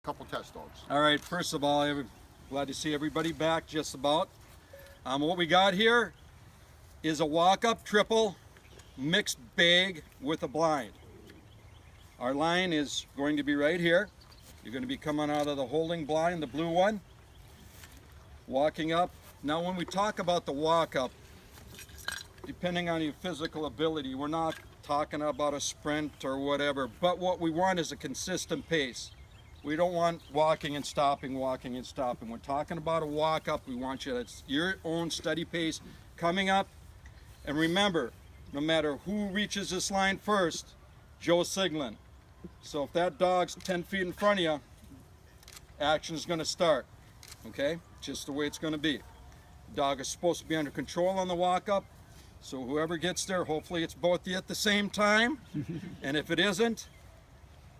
couple test dogs. All right, first of all, I'm glad to see everybody back just about. What we got here is a walk-up triple mixed bag with a blind. Our line is going to be right here. You're going to be coming out of the holding blind, the blue one, walking up. Now when we talk about the walk-up, depending on your physical ability, we're not talking about a sprint or whatever, but what we want is a consistent pace. We don't want walking and stopping, walking and stopping. We're talking about a walk-up. We want you, it's your own steady pace coming up. And remember, no matter who reaches this line first, Joe's signaling. So if that dog's 10 feet in front of you, action is going to start. Okay? Just the way it's going to be. Dog is supposed to be under control on the walk-up. So whoever gets there, hopefully it's both of you at the same time. And if it isn't,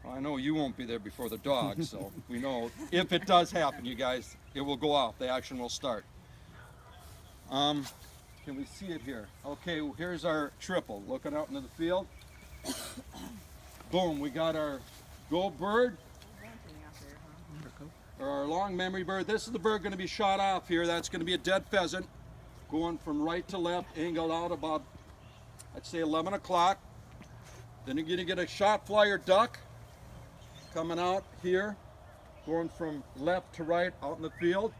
well, I know you won't be there before the dog, so we know if it does happen, you guys, it will go off. The action will start. Can we see it here? Okay, well, here's our triple. Looking out into the field. Boom, we got our gold bird, or our long memory bird. This is the bird going to be shot off here. That's going to be a dead pheasant, going from right to left, angled out about, I'd say 11 o'clock. Then you're going to get a shot flyer duck coming out here, going from left to right out in the field.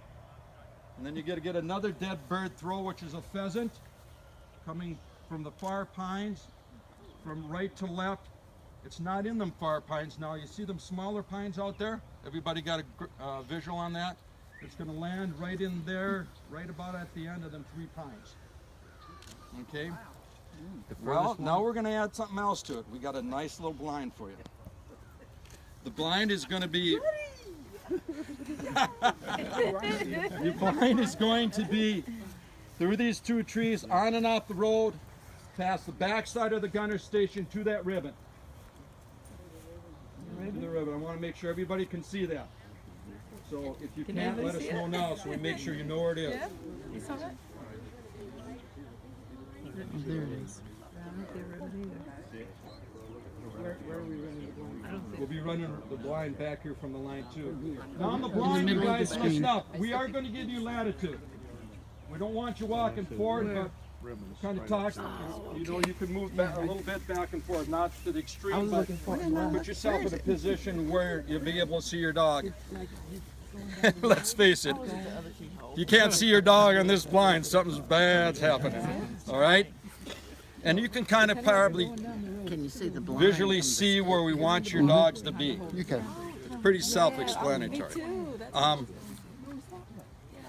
And then you got to get another dead bird throw, which is a pheasant, coming from the far pines, from right to left. It's not in them far pines now. You see them smaller pines out there? Everybody got a visual on that? It's going to land right in there, right about at the end of them 3 pines. Okay? Well, now we're going to add something else to it. We got a nice little blind for you. The blind is going to be... The blind is going to be through these 2 trees, on and off the road, past the backside of the gunner station to that ribbon. To the ribbon. I want to make sure everybody can see that. So if you can't, let us know now so we make sure you know where it is. Yeah, you saw that? Oh, there it is. I don't think they're ribbon either. Where are we running the blind? We'll be running the blind back here from the line too. Now on the blind, you guys, listen up. We are going to give you latitude. We don't want you walking forward, but kind of talk. You know, you can move back a little bit back and forth, not to the extreme, but put yourself in a position where you'll be able to see your dog. Let's face it, you can't see your dog on this blind. Something's bad's happening. All right? And you can kind of probably Can you see the blind? visually see where we want your dogs to be. You can. It's pretty self-explanatory.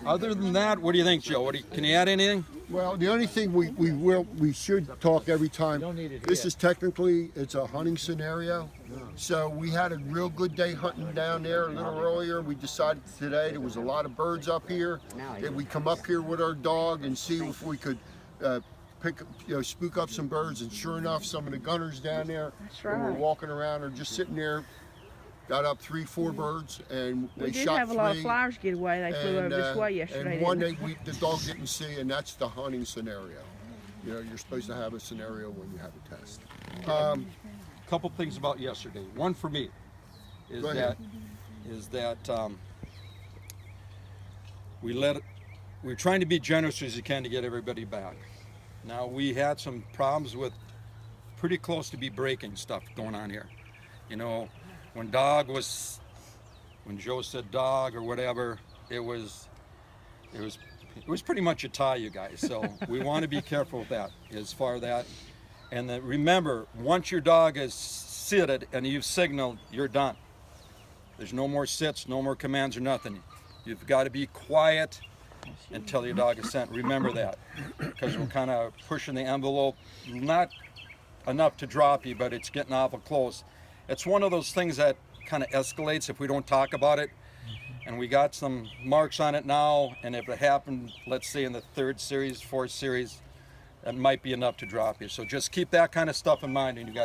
Other than that, what do you think, Joe? Can you add anything? Well, the only thing we should talk every time. This is technically it's a hunting scenario, so we had a real good day hunting down there a little earlier. We decided today there was a lot of birds up here that we come up here with our dog and see if we could spook up some birds. And sure enough, some of the gunners down there when we're walking around are just sitting there. Got up 3-4 birds, and they We did shot have a 3. lot of flyers get away. They flew over this way yesterday. And one didn't the dog didn't see, and that's the hunting scenario. You know, you're supposed to have a scenario when you have a test. Couple things about yesterday. One for me is Go ahead. that we're trying to be generous as you can to get everybody back. Now we had some problems with pretty close to be breaking stuff going on here. You know, when Joe said dog or whatever, it was pretty much a tie, you guys. So we want to be careful with that as far as that. And then remember, once your dog is sitted and you've signaled, you're done. There's no more sits, no more commands or nothing. You've got to be quiet until your dog is sent. Remember that, because we're kind of pushing the envelope, not enough to drop you, but it's getting awful close. It's one of those things that kind of escalates if we don't talk about it. And we got some marks on it now, and if it happened, let's say in the 3rd series, 4th series, that might be enough to drop you. So just keep that kind of stuff in mind, and you guys